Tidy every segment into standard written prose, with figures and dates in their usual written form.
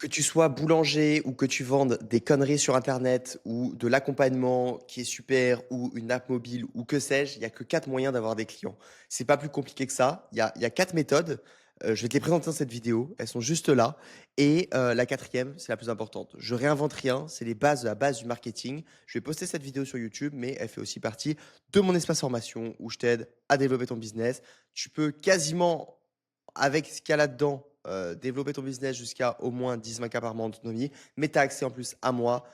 Que tu sois boulanger ou que tu vendes des conneries sur internet ou de l'accompagnement qui est super ou une app mobile ou que sais-je, il y a que 4 moyens d'avoir des clients. C'est pas plus compliqué que ça. Il y a 4 méthodes. Je vais te les présenter dans cette vidéo. Elles sont juste là. Et la quatrième, c'est la plus importante. Je réinvente rien. C'est les bases de la base du marketing. Je vais poster cette vidéo sur YouTube, mais elle fait aussi partie de mon espace formation où je t'aide à développer ton business. Tu peux quasiment avec ce qu'il y a là-dedans, développer ton business jusqu'à au moins 10-20 cas par mois en autonomie, mais tu as accès en plus à moi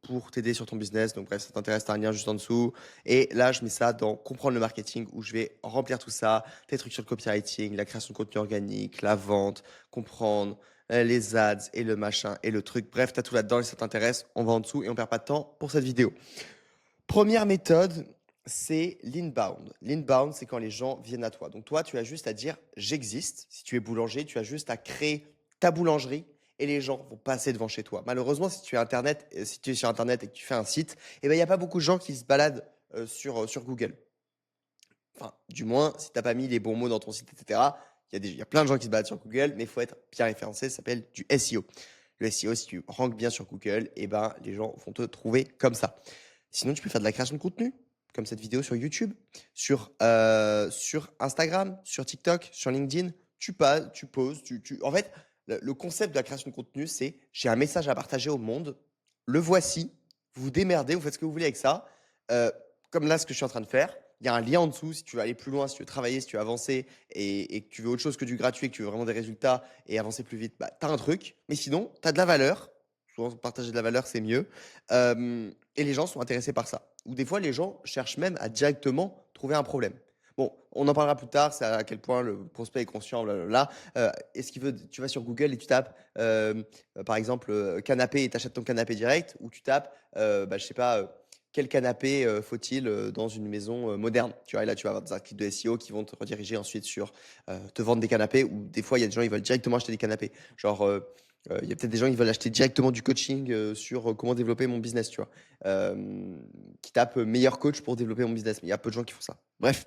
pour t'aider sur ton business. Donc bref, ça t'intéresse, tu as un lien juste en dessous. Et là, je mets ça dans comprendre le marketing où je vais remplir tout ça, tes trucs sur le copywriting, la création de contenu organique, la vente, comprendre les ads et le machin et le truc. Bref, tu as tout là-dedans et ça t'intéresse, on va en dessous et on perd pas de temps pour cette vidéo. Première méthode, c'est l'inbound. L'inbound, c'est quand les gens viennent à toi. Donc toi, tu as juste à dire j'existe. Si tu es boulanger, tu as juste à créer ta boulangerie et les gens vont passer devant chez toi. Malheureusement, si tu es sur internet et que tu fais un site, eh ben il y a pas beaucoup de gens qui se baladent sur Google. Enfin, du moins, si tu n'as pas mis les bons mots dans ton site, etc. Il y a plein de gens qui se baladent sur Google, mais il faut être bien référencé. Ça s'appelle du SEO. Le SEO, si tu ranks bien sur Google, eh ben les gens vont te trouver comme ça. Sinon, tu peux faire de la création de contenu, comme cette vidéo sur YouTube, sur Instagram, sur TikTok, sur LinkedIn. Tu passes, tu poses, En fait, le concept de la création de contenu, c'est j'ai un message à partager au monde, le voici, vous vous démerdez, vous faites ce que vous voulez avec ça. Euh, Comme là, ce que je suis en train de faire. Il y a un lien en dessous si tu veux aller plus loin, si tu veux travailler, si tu veux avancer et que tu veux autre chose que du gratuit, que tu veux vraiment des résultats et avancer plus vite, bah, tu as un truc. Mais sinon, tu as de la valeur. Souvent, partager de la valeur, c'est mieux. Et les gens sont intéressés par ça. Ou des fois, les gens cherchent même à directement trouver un problème. Bon, on en parlera plus tard, c'est à quel point le prospect est conscient, blablabla. Est-ce qu'il veut, tu vas sur Google et tu tapes, par exemple, canapé et tu achètes ton canapé direct, ou tu tapes, je sais pas, quel canapé faut-il dans une maison moderne. Tu vois, et là, tu vas avoir des articles de SEO qui vont te rediriger ensuite sur te vendre des canapés, ou des fois, il y a des gens qui veulent directement acheter des canapés. Genre, il y a peut-être des gens qui veulent acheter directement du coaching sur comment développer mon business, tu vois. Qui tapent meilleur coach pour développer mon business. Mais il y a peu de gens qui font ça. Bref.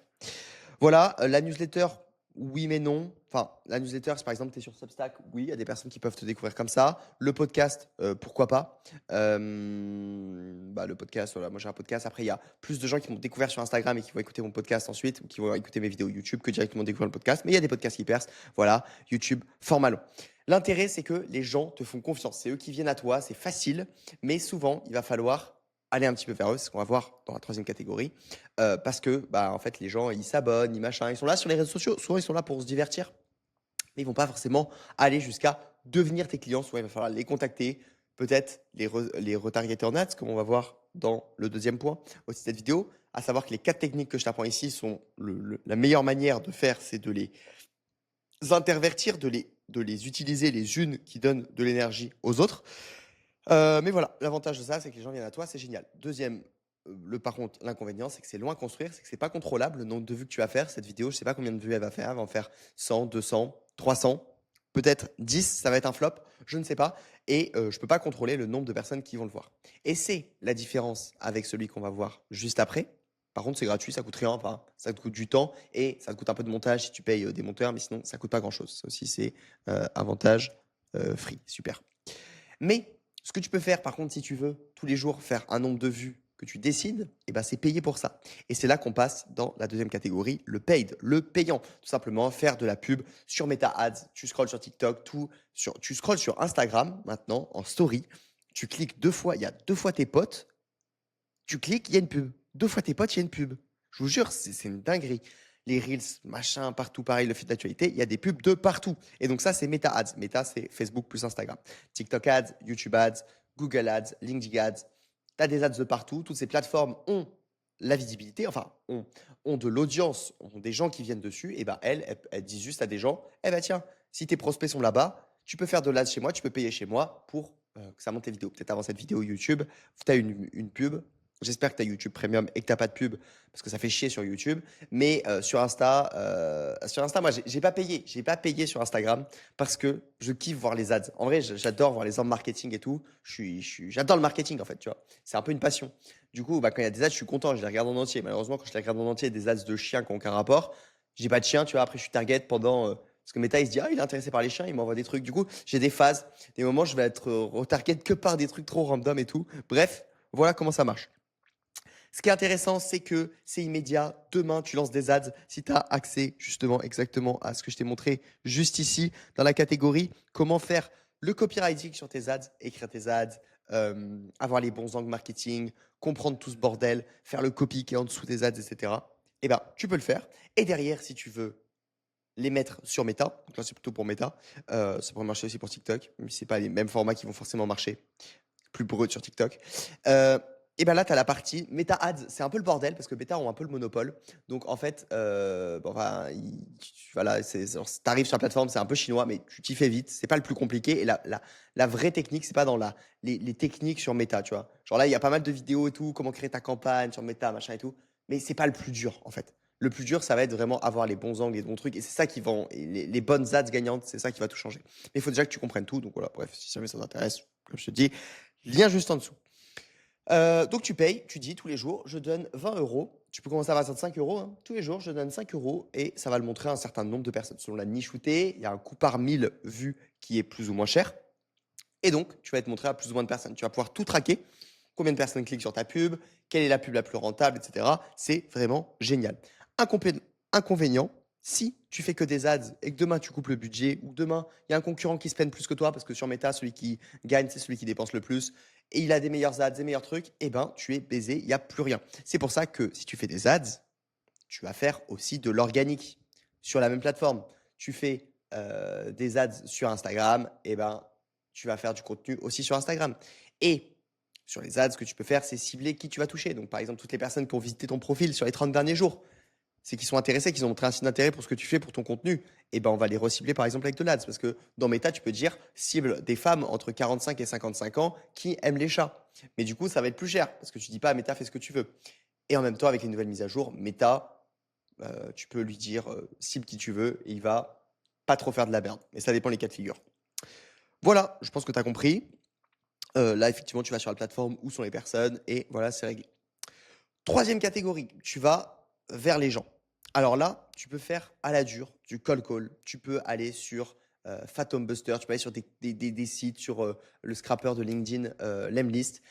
Voilà, la newsletter, oui mais non. Enfin, la newsletter, si par exemple tu es sur Substack, oui, il y a des personnes qui peuvent te découvrir comme ça. Le podcast, pourquoi pas. Le podcast, voilà, moi j'ai un podcast. Après, il y a plus de gens qui m'ont découvert sur Instagram et qui vont écouter mon podcast ensuite, ou qui vont écouter mes vidéos YouTube que directement découvrir le podcast. Mais il y a des podcasts qui percent. Voilà, YouTube, format long. L'intérêt, c'est que les gens te font confiance. C'est eux qui viennent à toi, c'est facile, mais souvent, il va falloir aller un petit peu vers eux, c'est ce qu'on va voir dans la troisième catégorie, parce que en fait, les gens, ils s'abonnent, ils machin, ils sont là sur les réseaux sociaux. Souvent, ils sont là pour se divertir, mais ils vont pas forcément aller jusqu'à devenir tes clients. Souvent, il va falloir les contacter, peut-être les retargeter en ads, comme on va voir dans le deuxième point aussi de cette vidéo, à savoir que les 4 techniques que je t'apprends ici sont la meilleure manière de faire, c'est de les intervertir, de les utiliser les unes qui donnent de l'énergie aux autres. Mais voilà, l'avantage de ça, c'est que les gens viennent à toi, c'est génial. Deuxième, par contre, l'inconvénient, c'est que c'est loin à construire, c'est que c'est pas contrôlable. Le nombre de vues que tu vas faire, cette vidéo, je sais pas combien de vues elle va en faire 100, 200, 300, peut-être 10, ça va être un flop, je ne sais pas. Et je peux pas contrôler le nombre de personnes qui vont le voir. Et c'est la différence avec celui qu'on va voir juste après. Par contre, c'est gratuit, ça coûte rien, enfin, ça te coûte du temps et ça te coûte un peu de montage si tu payes des monteurs, mais sinon, ça coûte pas grand-chose. Ça aussi, c'est avantage free, super. Mais ce que tu peux faire, par contre, si tu veux tous les jours faire un nombre de vues que tu décides, c'est payer pour ça. Et c'est là qu'on passe dans la deuxième catégorie, le paid, le payant. Tout simplement faire de la pub sur Meta Ads. Tu scrolles sur TikTok, tu scrolles sur Instagram maintenant en story. Tu cliques 2 fois, il y a 2 fois tes potes. Tu cliques, il y a une pub. 2 fois tes potes, il y a une pub. Je vous jure, c'est une dinguerie. Les Reels, machin, partout pareil, le fil d'actualité, il y a des pubs de partout. Et donc ça, c'est Meta Ads. Meta, c'est Facebook plus Instagram. TikTok Ads, YouTube Ads, Google Ads, LinkedIn Ads. Tu as des ads de partout. Toutes ces plateformes ont la visibilité, enfin, ont de l'audience, ont des gens qui viennent dessus. Et elles disent juste à des gens, tiens, si tes prospects sont là-bas, tu peux faire de l'ads chez moi, tu peux payer chez moi pour que ça monte tes vidéos. Peut-être avant cette vidéo YouTube, tu as une pub. J'espère que tu as YouTube Premium et que tu n'as pas de pub parce que ça fait chier sur YouTube. Mais sur Insta, moi, j'ai pas payé. J'ai pas payé sur Instagram parce que je kiffe voir les ads. En vrai, j'adore voir les ads marketing et tout. J'adore le marketing, en fait, tu vois. C'est un peu une passion. Du coup, quand il y a des ads, je suis content. Je les regarde en entier. Malheureusement, quand je les regarde en entier, des ads de chiens qui n'ont aucun rapport, j'ai pas de chien, tu vois. Après, je suis target pendant Parce que Meta, il se dit, ah, il est intéressé par les chiens, il m'envoie des trucs. Du coup, j'ai des phases, des moments, je vais être retarget que par des trucs trop random et tout. Bref, voilà comment ça marche. Ce qui est intéressant, c'est que c'est immédiat. Demain, tu lances des ads. Si tu as accès justement exactement à ce que je t'ai montré juste ici dans la catégorie comment faire le copywriting sur tes ads, écrire tes ads, avoir les bons angles marketing, comprendre tout ce bordel, faire le copy qui est en dessous des ads, etc. Eh ben, tu peux le faire. Et derrière, si tu veux les mettre sur Meta, donc là c'est plutôt pour Meta, ça pourrait marcher aussi pour TikTok, même si c'est pas les mêmes formats qui vont forcément marcher plus brut sur TikTok. Et ben là, tu as la partie Meta Ads. C'est un peu le bordel parce que Meta ont un peu le monopole. Donc en fait, bon, enfin, voilà, tu arrives sur la plateforme, c'est un peu chinois, mais tu t'y fais vite. C'est pas le plus compliqué. Et la vraie technique, c'est pas dans les techniques sur Meta, tu vois. Genre là, il y a pas mal de vidéos et tout, comment créer ta campagne sur Meta, machin et tout. Mais c'est pas le plus dur, en fait. Le plus dur, ça va être vraiment avoir les bons angles, les bons trucs. Et c'est ça qui vend. Et les bonnes ads gagnantes, c'est ça qui va tout changer. Mais il faut déjà que tu comprennes tout. Donc voilà, bref, si jamais ça t'intéresse, comme je te dis, lien juste en dessous. Donc tu payes, tu dis tous les jours, je donne 20 euros. Tu peux commencer à partir de 5 euros. Hein. Tous les jours, je donne 5 euros et ça va le montrer à un certain nombre de personnes. Selon la niche où tu es, il y a un coût par 1000 vues qui est plus ou moins cher. Et donc, tu vas être montré à plus ou moins de personnes. Tu vas pouvoir tout traquer. Combien de personnes cliquent sur ta pub, quelle est la pub la plus rentable, etc. C'est vraiment génial. Inconvénient, si tu fais que des ads et que demain tu coupes le budget ou demain il y a un concurrent qui se peine plus que toi parce que sur Meta, celui qui gagne, c'est celui qui dépense le plus et il a des meilleurs ads, des meilleurs trucs, eh ben tu es baisé, il n'y a plus rien. C'est pour ça que si tu fais des ads, tu vas faire aussi de l'organique sur la même plateforme. Tu fais des ads sur Instagram, eh ben tu vas faire du contenu aussi sur Instagram. Et sur les ads, ce que tu peux faire, c'est cibler qui tu vas toucher. Donc, par exemple, toutes les personnes qui ont visité ton profil sur les 30 derniers jours, c'est qu'ils sont intéressés, qu'ils ont montré un signe d'intérêt pour ce que tu fais, pour ton contenu. Et ben, on va les recibler, par exemple, avec de l'ADS. Parce que dans Meta, tu peux dire cible des femmes entre 45 et 55 ans qui aiment les chats. Mais du coup, ça va être plus cher. Parce que tu dis pas à Meta, fais ce que tu veux. Et en même temps, avec les nouvelles mises à jour, Meta, tu peux lui dire cible qui tu veux et il va pas trop faire de la merde. Mais ça dépend les cas de figure. Voilà, je pense que tu as compris. Là, effectivement, tu vas sur la plateforme où sont les personnes et voilà, c'est réglé. Troisième catégorie, tu vas vers les gens. Alors là, tu peux faire à la dure du cold call. Tu peux aller sur Phantom Buster, tu peux aller sur des sites, sur le scrapper de LinkedIn, Lemlist,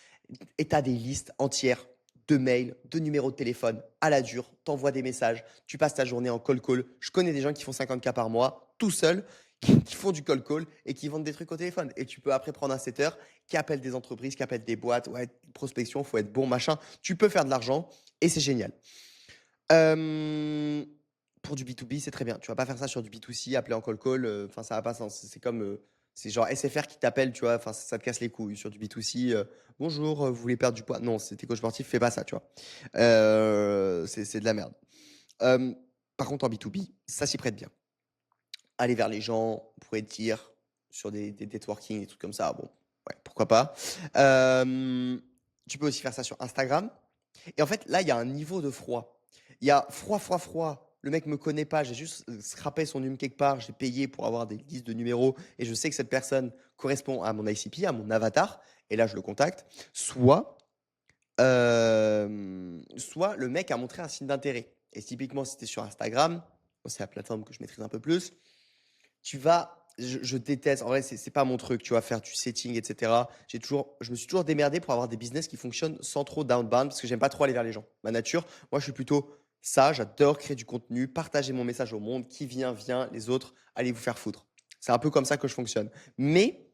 et tu as des listes entières de mails, de numéros de téléphone à la dure. Tu envoies des messages, tu passes ta journée en cold call. Je connais des gens qui font 50K par mois, tout seuls, qui font du cold call et qui vendent des trucs au téléphone. Et tu peux après prendre un setter qui appelle des entreprises, qui appelle des boîtes, ouais, prospection, faut être bon, machin. Tu peux faire de l'argent et c'est génial. Pour du B2B, c'est très bien. Tu vas pas faire ça sur du B2C, appeler en call call, enfin ça n'a pas sens. C'est comme c'est genre SFR qui t'appelle, tu vois, enfin ça te casse les couilles sur du B2C. Bonjour, vous voulez perdre du poids? Non, c'était coach sportif, fais pas ça, tu vois. C'est de la merde. Par contre, en B2B, ça s'y prête bien. Aller vers les gens, on pourrait dire sur des networking, des trucs comme ça. Bon, ouais, pourquoi pas. Tu peux aussi faire ça sur Instagram. Et en fait, là, il y a un niveau de froid. Il y a froid, froid, froid. Le mec me connaît pas, j'ai juste scrappé son numéro quelque part, j'ai payé pour avoir des listes de numéros et je sais que cette personne correspond à mon ICP, à mon avatar, et là je le contacte. Soit le mec a montré un signe d'intérêt. Et typiquement, si tu es sur Instagram, c'est la plateforme que je maîtrise un peu plus, tu vas, je déteste, en vrai, c'est pas mon truc, tu vas faire du setting, etc. Je me suis toujours démerdé pour avoir des business qui fonctionnent sans trop d'outbound parce que j'aime pas trop aller vers les gens. Ma nature, moi, je suis plutôt ça, j'adore créer du contenu, partager mon message au monde, qui vient, vient, les autres, allez vous faire foutre. C'est un peu comme ça que je fonctionne. Mais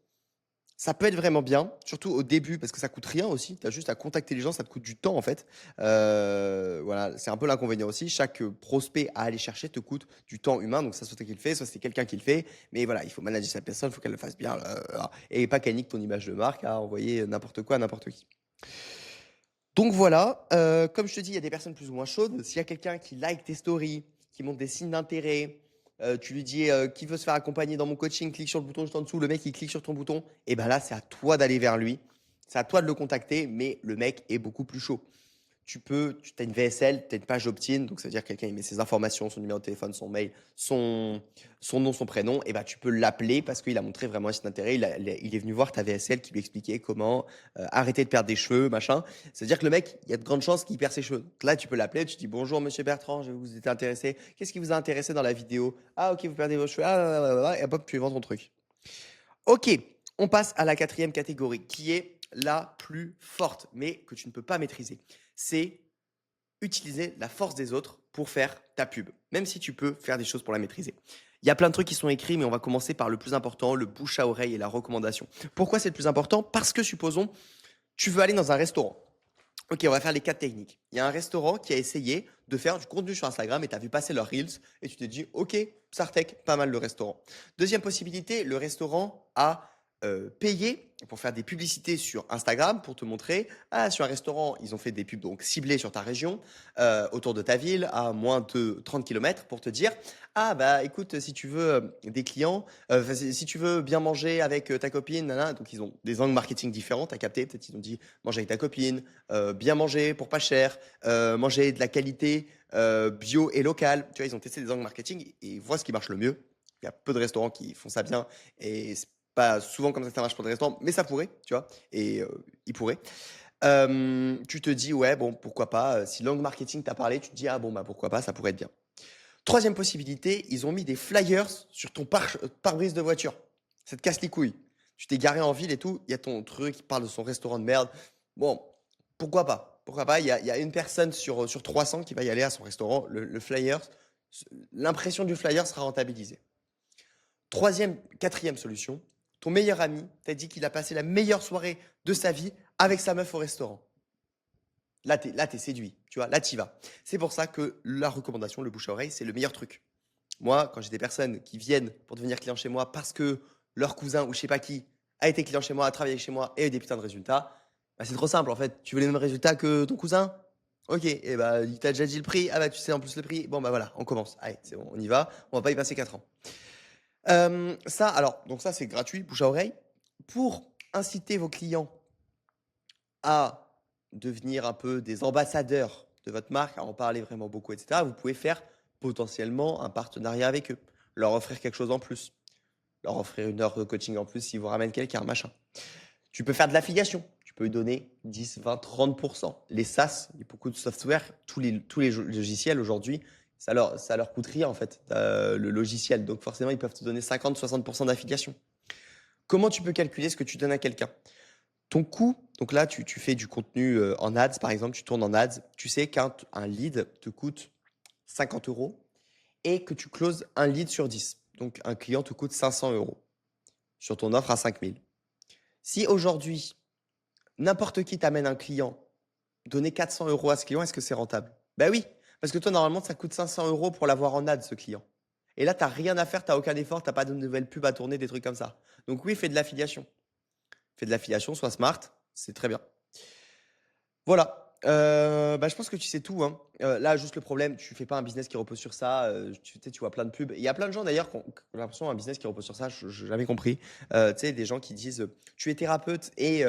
ça peut être vraiment bien, surtout au début, parce que ça coûte rien aussi. Tu as juste à contacter les gens, ça te coûte du temps en fait. Voilà, c'est un peu l'inconvénient aussi. Chaque prospect à aller chercher te coûte du temps humain. Donc, ça, soit toi qui le fais, soit c'est quelqu'un qui le fait. Mais voilà, il faut manager cette personne, il faut qu'elle le fasse bien. Et pas qu'elle nique ton image de marque à envoyer n'importe quoi à n'importe qui. Donc voilà, comme je te dis, il y a des personnes plus ou moins chaudes. S'il y a quelqu'un qui like tes stories, qui montre des signes d'intérêt, tu lui dis qui veut se faire accompagner dans mon coaching, clique sur le bouton juste en dessous, le mec il clique sur ton bouton, et ben là c'est à toi d'aller vers lui, c'est à toi de le contacter, mais le mec est beaucoup plus chaud. tu as une VSL, tu as une page opt-in, donc ça veut dire que quelqu'un il met ses informations, son numéro de téléphone, son mail, son nom, son prénom, et bah, tu peux l'appeler parce qu'il a montré vraiment un signe d'intérêt. Il est venu voir ta VSL qui lui expliquait comment arrêter de perdre des cheveux, machin. C'est-à-dire que le mec, il y a de grandes chances qu'il perd ses cheveux. Donc là, tu peux l'appeler, tu dis bonjour monsieur Bertrand, vous êtes intéressé. Qu'est-ce qui vous a intéressé dans la vidéo? Ah ok, vous perdez vos cheveux. Ah, et hop, tu lui vends ton truc. Ok, on passe à la quatrième catégorie qui est la plus forte, mais que tu ne peux pas maîtriser. C'est utiliser la force des autres pour faire ta pub, même si tu peux faire des choses pour la maîtriser. Il y a plein de trucs qui sont écrits, mais on va commencer par le plus important, le bouche à oreille et la recommandation. Pourquoi c'est le plus important? Parce que supposons, tu veux aller dans un restaurant. Ok, on va faire les 4 techniques. Il y a un restaurant qui a essayé de faire du contenu sur Instagram et tu as vu passer leurs Reels et tu t'es dit, ok, Sartec, pas mal le restaurant. Deuxième possibilité, le restaurant a payé pour faire des publicités sur Instagram pour te montrer, ah, sur un restaurant, ils ont fait des pubs donc ciblées sur ta région, autour de ta ville, à moins de 30 km pour te dire, ah bah écoute, si tu veux des clients, si tu veux bien manger avec ta copine, nanana, donc ils ont des angles marketing différents, tu as capté, peut-être ils ont dit manger avec ta copine, bien manger pour pas cher, manger de la qualité bio et locale. Tu vois, ils ont testé des angles marketing et ils voient ce qui marche le mieux. Il y a peu de restaurants qui font ça bien et c'est pas souvent comme ça que ça marche pour des restaurants, mais ça pourrait, tu vois, et ils pourraient. Tu te dis, ouais, bon, pourquoi pas, si l'angle marketing t'a parlé, tu te dis, ah bon, bah pourquoi pas, ça pourrait être bien. Troisième possibilité, ils ont mis des flyers sur ton pare-brise de voiture. Ça te casse les couilles. Tu t'es garé en ville et tout, il y a ton truc qui parle de son restaurant de merde. Bon, pourquoi pas? Pourquoi pas? Il y a une personne sur 300 qui va y aller à son restaurant. Le flyer, l'impression du flyer sera rentabilisée. Quatrième solution, ton meilleur ami t'a dit qu'il a passé la meilleure soirée de sa vie avec sa meuf au restaurant. Là, t'es séduit, tu vois, là, t'y vas. C'est pour ça que la recommandation, le bouche à oreille, c'est le meilleur truc. Moi, quand j'ai des personnes qui viennent pour devenir clients chez moi parce que leur cousin ou je sais pas qui a été client chez moi, a travaillé chez moi et a eu des putains de résultats, bah, c'est trop simple en fait. Tu veux les mêmes résultats que ton cousin? Ok, et bah il t'a déjà dit le prix. Ah bah tu sais en plus le prix. Bon bah voilà, on commence. Allez, c'est bon, on y va. On va pas y passer 4 ans. Donc ça c'est gratuit, bouche à oreille. Pour inciter vos clients à devenir un peu des ambassadeurs de votre marque, à en parler vraiment beaucoup, etc., vous pouvez faire potentiellement un partenariat avec eux, leur offrir quelque chose en plus, leur offrir une heure de coaching en plus s'ils vous ramènent quelqu'un, machin. Tu peux faire de l'affiliation. Tu peux lui donner 10, 20, 30%. Les SaaS, il y a beaucoup de software, tous les logiciels aujourd'hui, ça leur coûte rien en fait, le logiciel. Donc forcément, ils peuvent te donner 50, 60% d'affiliation. Comment tu peux calculer ce que tu donnes à quelqu'un? Ton coût, donc là, tu fais du contenu en ads, par exemple, tu tournes en ads, tu sais qu'un lead te coûte 50 euros et que tu closes un lead sur 10. Donc, un client te coûte 500 euros sur ton offre à 5000. Si aujourd'hui, n'importe qui t'amène un client, donner 400 euros à ce client, est-ce que c'est rentable? Ben oui, parce que toi, normalement, ça coûte 500 euros pour l'avoir en ads, ce client. Et là, tu n'as rien à faire, tu n'as aucun effort, tu n'as pas de nouvelles pubs à tourner, des trucs comme ça. Donc oui, fais de l'affiliation. Fais de l'affiliation, sois smart, c'est très bien. Voilà. Bah, je pense que tu sais tout, hein. Là, juste le problème, tu fais pas un business qui repose sur ça. Tu sais, tu vois plein de pubs. Il y a plein de gens d'ailleurs qui ont l'impression un business qui repose sur ça. Je n'ai jamais compris. Tu sais, des gens qui disent tu es thérapeute et,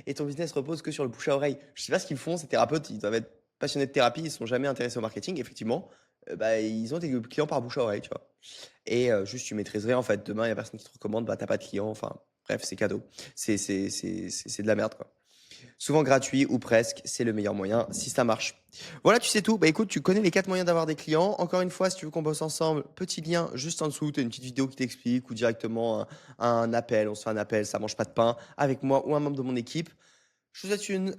et ton business repose que sur le bouche à oreille. Je sais pas ce qu'ils font, ces thérapeutes. Ils doivent être passionnés de thérapie. Ils sont jamais intéressés au marketing. Effectivement, bah, ils ont des clients par bouche à oreille, tu vois. Et juste, tu maîtriserais en fait. Demain, il y a personne qui te recommande, bah, t'as pas de clients. Enfin, bref, c'est cadeau. C'est de la merde, quoi. Souvent gratuit ou presque, c'est le meilleur moyen si ça marche. Voilà, tu sais tout. Bah écoute, tu connais les 4 moyens d'avoir des clients. Encore une fois, si tu veux qu'on bosse ensemble, petit lien juste en dessous. Tu as une petite vidéo qui t'explique ou directement un appel. On se fait un appel, ça mange pas de pain avec moi ou un membre de mon équipe. Je vous souhaite une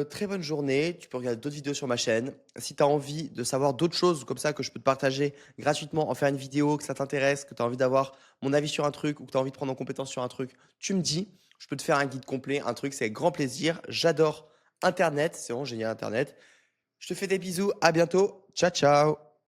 très bonne journée. Tu peux regarder d'autres vidéos sur ma chaîne. Si tu as envie de savoir d'autres choses comme ça que je peux te partager gratuitement, en faire une vidéo, que ça t'intéresse, que tu as envie d'avoir mon avis sur un truc ou que tu as envie de prendre en compétence sur un truc, tu me dis. Je peux te faire un guide complet, un truc, c'est avec grand plaisir. J'adore Internet, c'est vraiment génial Internet. Je te fais des bisous, à bientôt. Ciao, ciao.